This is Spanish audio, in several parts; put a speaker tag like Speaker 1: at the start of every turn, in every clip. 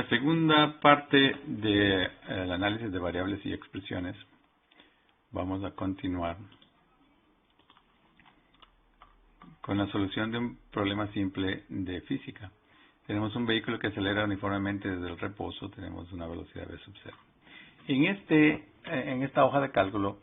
Speaker 1: En la segunda parte del análisis de variables y expresiones, vamos a continuar con la solución de un problema simple de física. Tenemos un vehículo que acelera uniformemente desde el reposo, tenemos una velocidad v sub 0. En esta hoja de cálculo,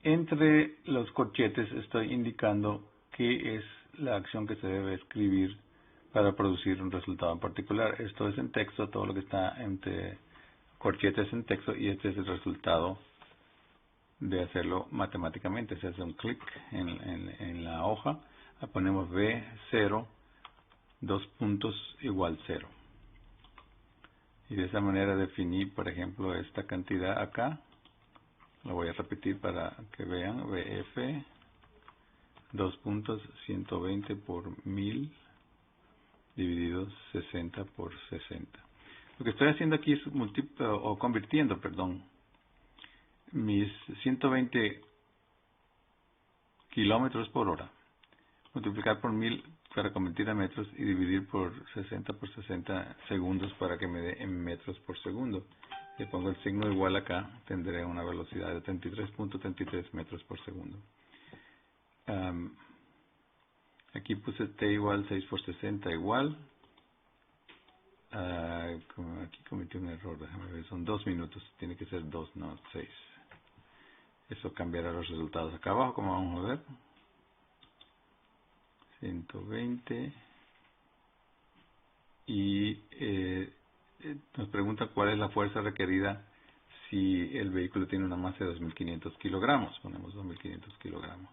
Speaker 1: entre los corchetes estoy indicando qué es la acción que se debe escribir para producir un resultado en particular. Esto es en texto, todo lo que está entre corchetes en texto, y este es el resultado de hacerlo matemáticamente. Se hace un clic en la hoja, ponemos V0, 2 puntos igual 0. Y de esa manera definí, por ejemplo, esta cantidad acá. Lo voy a repetir para que vean. VF, 2 puntos, 120 por 1000 dividido 60 por 60. Lo que estoy haciendo aquí es convirtiendo, mis 120 kilómetros por hora, multiplicar por 1000 para convertir a metros y dividir por 60 por 60 segundos para que me dé en metros por segundo. Le pongo el signo igual acá, tendré una velocidad de 33.33 metros por segundo. Aquí puse t igual 6 por 60 igual. Aquí cometí un error, déjame ver, son 2 minutos, tiene que ser 2, no 6. Eso cambiará los resultados acá abajo, como vamos a ver. 120. Y nos pregunta cuál es la fuerza requerida si el vehículo tiene una masa de 2.500 kilogramos. Ponemos 2.500 kilogramos.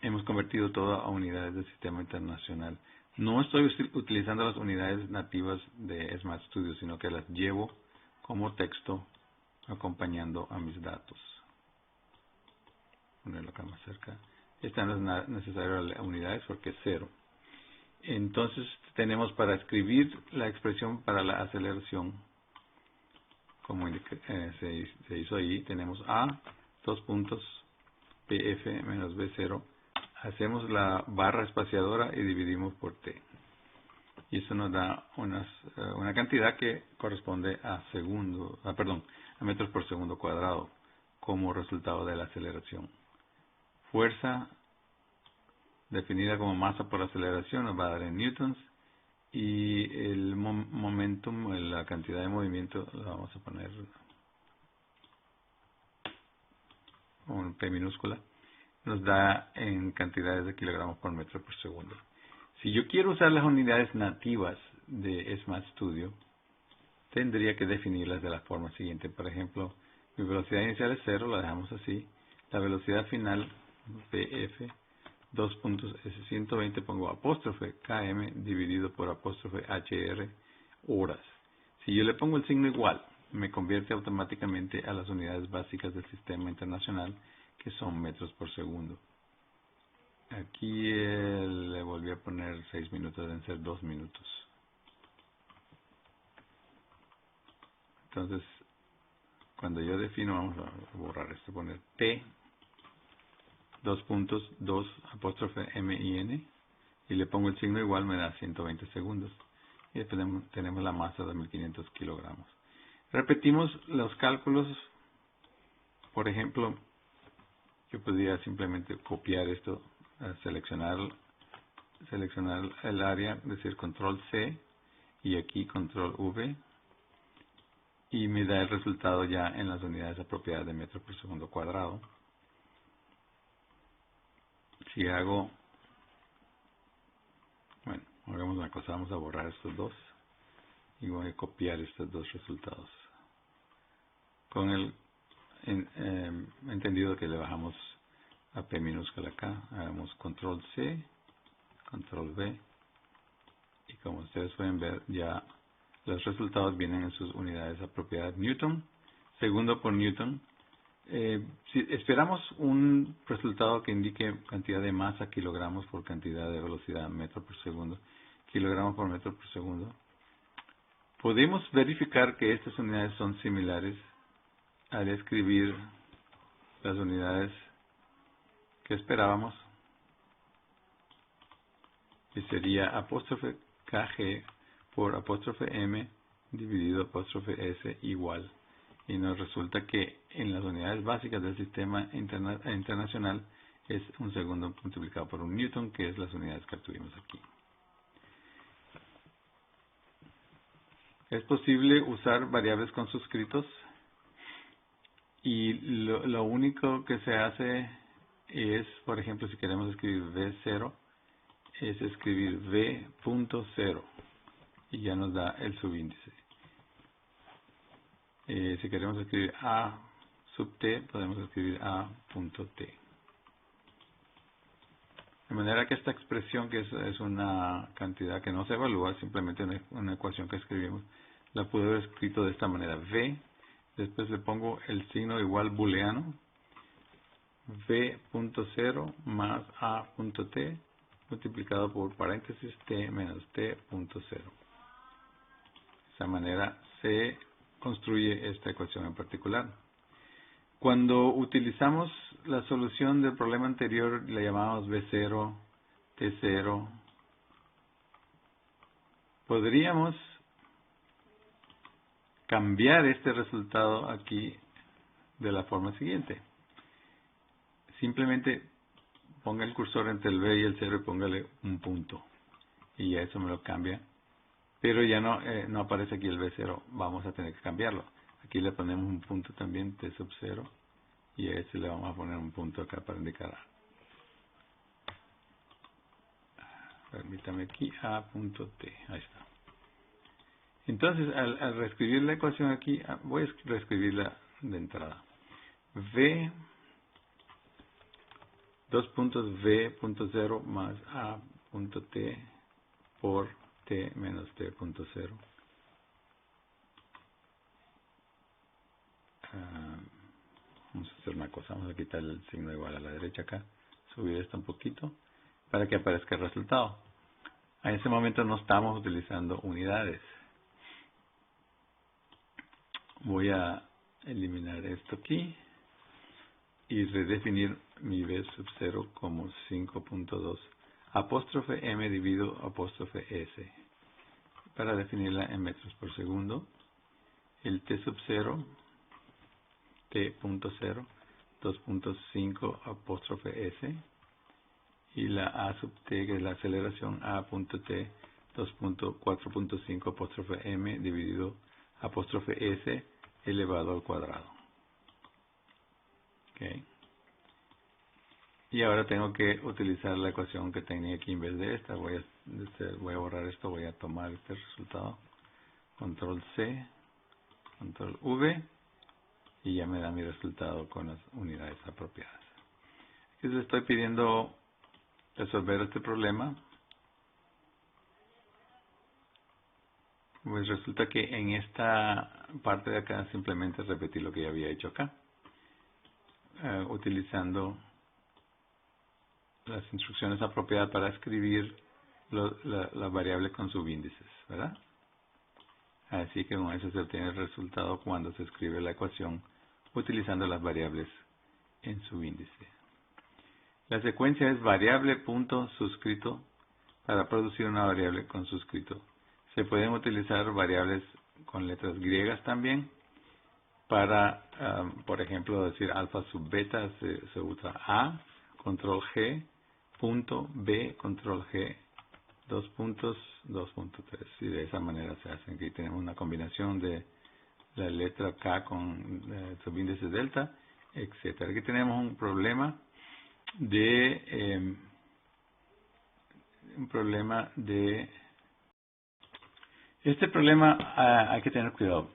Speaker 1: Hemos convertido todo a unidades del sistema internacional. No estoy utilizando las unidades nativas de Smart Studio, sino que las llevo como texto acompañando a mis datos. Ponerlo acá más cerca. Esta no es necesaria las unidades porque es 0. Entonces tenemos para escribir la expresión para la aceleración, como se hizo ahí, tenemos A, 2 puntos, PF menos V0. Hacemos la barra espaciadora y dividimos por T. Y eso nos da una cantidad que corresponde a metros por segundo cuadrado como resultado de la aceleración. Fuerza definida como masa por aceleración nos va a dar en newtons, y el momentum, la cantidad de movimiento, la vamos a poner con P minúscula, nos da en cantidades de kilogramos por metro por segundo. Si yo quiero usar las unidades nativas de Smart Studio, tendría que definirlas de la forma siguiente. Por ejemplo, mi velocidad inicial es 0, la dejamos así. La velocidad final, VF, 2 puntos, es 120, pongo apóstrofe km dividido por apóstrofe hr, horas. Si yo le pongo el signo igual, me convierte automáticamente a las unidades básicas del sistema internacional, que son metros por segundo. Aquí le volví a poner 6 minutos, deben ser 2 minutos. Entonces, cuando yo defino, vamos a borrar esto, poner T, 2 puntos, 2 apóstrofe MIN, y le pongo el signo igual, me da 120 segundos. Y después tenemos la masa de 1.500 kilogramos. Repetimos los cálculos. Por ejemplo, yo podría simplemente copiar esto, seleccionar el área, decir control C, y aquí control V, y me da el resultado ya en las unidades apropiadas de metro por segundo cuadrado. Si hago, hagamos una cosa, vamos a borrar estos dos y voy a copiar estos dos resultados. Con el entendido que le bajamos a P minúscula acá, hagamos control C, control V, y como ustedes pueden ver, ya los resultados vienen en sus unidades apropiadas. Newton, segundo por Newton. Si esperamos un resultado que indique cantidad de masa kilogramos por cantidad de velocidad metro por segundo, kilogramos por metro por segundo, podemos verificar que estas unidades son similares al escribir las unidades que esperábamos, que sería apóstrofe kg por apóstrofe M dividido apóstrofe S igual. Y nos resulta que en las unidades básicas del sistema internacional es un segundo multiplicado por un newton, que es las unidades que obtuvimos aquí. Es posible usar variables con suscritos y lo único que se hace es, por ejemplo, si queremos escribir V0, es escribir V.0 y ya nos da el subíndice. Si queremos escribir A sub t, podemos escribir A.t. De manera que esta expresión, que es una cantidad que no se evalúa, simplemente una ecuación que escribimos, la pude haber escrito de esta manera. V, después le pongo el signo igual booleano, V.0 más A.t multiplicado por paréntesis t menos t.0. De esa manera se construye esta ecuación en particular. Cuando utilizamos la solución del problema anterior, le llamamos V0, T0, podríamos cambiar este resultado aquí de la forma siguiente. Simplemente ponga el cursor entre el V y el 0 y póngale un punto. Y ya eso me lo cambia. Pero ya no aparece aquí el V0. Vamos a tener que cambiarlo. Aquí le ponemos un punto también, T sub 0. Y a este le vamos a poner un punto acá para indicar A. Permítame aquí, A.t. Ahí está. Entonces, al reescribir la ecuación aquí, voy a reescribirla de entrada. V, dos puntos V.0 más A.t por t menos t.0. Vamos a hacer una cosa, vamos a quitar el signo igual a la derecha acá, subir esto un poquito para que aparezca el resultado. En ese momento no estamos utilizando unidades. Voy a eliminar esto aquí y redefinir mi V sub 0 como 5.2 apóstrofe M dividido apóstrofe S. Para definirla en metros por segundo, el T sub 0, T.0, 2.5 apóstrofe S, y la A sub T, que es la aceleración, A.T, 4.5 apóstrofe M dividido apóstrofe S elevado al cuadrado. Okay. Y ahora tengo que utilizar la ecuación que tenía aquí en vez de esta. Voy a borrar esto, voy a tomar este resultado. Control C, Control V, y ya me da mi resultado con las unidades apropiadas. Aquí les estoy pidiendo resolver este problema. Pues resulta que en esta parte de acá simplemente repetí lo que ya había hecho acá, utilizando las instrucciones apropiadas para escribir la variable con subíndices, ¿verdad? Así que con eso se obtiene el resultado cuando se escribe la ecuación utilizando las variables en subíndice. La secuencia es variable punto suscrito para producir una variable con suscrito. Se pueden utilizar variables con letras griegas también para, por ejemplo, decir alfa sub beta, se usa A, control G, punto B, control G, 2 puntos, 2.3. Y de esa manera se hace. Aquí tenemos una combinación de la letra K con subíndice delta, etcétera. Aquí tenemos un problema de este problema hay que tener cuidado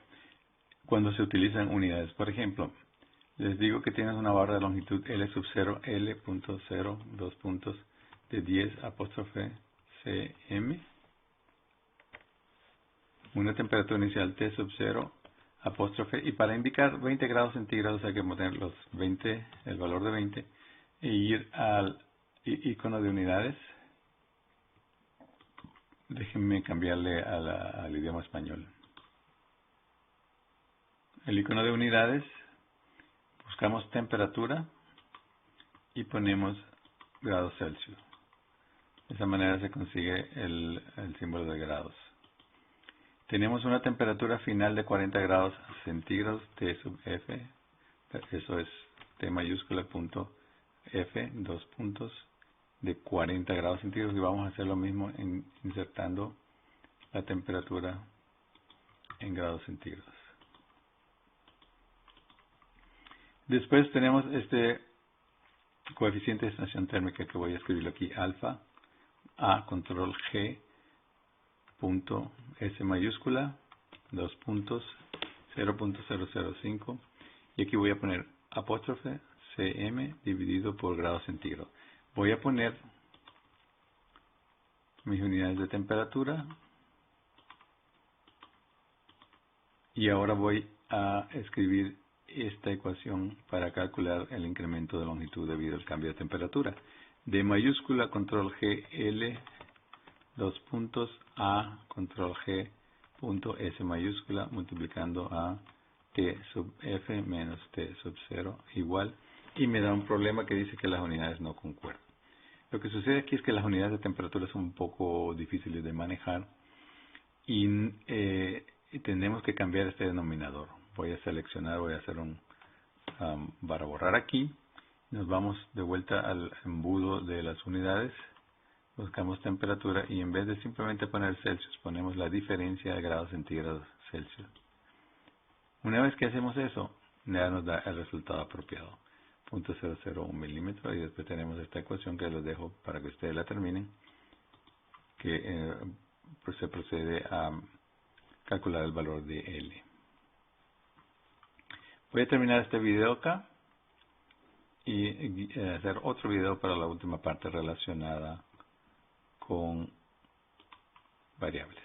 Speaker 1: cuando se utilizan unidades. Por ejemplo, les digo que tienes una barra de longitud L sub 0, L.0, 2 puntos de 10 apóstrofe cm, una temperatura inicial T sub 0 apóstrofe, y para indicar 20 grados centígrados hay que poner los 20, el valor de 20, e ir al icono de unidades. Déjenme cambiarle al idioma español. El icono de unidades, buscamos temperatura y ponemos grados Celsius. De esa manera se consigue el símbolo de grados. Tenemos una temperatura final de 40 grados centígrados T sub F. Eso es T mayúscula punto F, 2 puntos, de 40 grados centígrados. Y vamos a hacer lo mismo insertando la temperatura en grados centígrados. Después tenemos este coeficiente de estación térmica que voy a escribirlo aquí, alfa A control G punto S mayúscula, 2 puntos, 0.005, y aquí voy a poner apóstrofe cm dividido por grados centígrados. Voy a poner mis unidades de temperatura y ahora voy a escribir esta ecuación para calcular el incremento de longitud debido al cambio de temperatura. D mayúscula control G L, 2 puntos, A control G punto S mayúscula multiplicando a T sub F menos T sub 0 igual, y me da un problema que dice que las unidades no concuerdan. Lo que sucede aquí es que las unidades de temperatura son un poco difíciles de manejar y tenemos que cambiar este denominador. Voy a seleccionar, voy a hacer para borrar aquí. Nos vamos de vuelta al embudo de las unidades, buscamos temperatura y en vez de simplemente poner Celsius, ponemos la diferencia de grados centígrados Celsius. Una vez que hacemos eso, ya nos da el resultado apropiado, 0.001 milímetros, y después tenemos esta ecuación que les dejo para que ustedes la terminen, que pues se procede a calcular el valor de L. Voy a terminar este video acá y hacer otro video para la última parte relacionada con variables.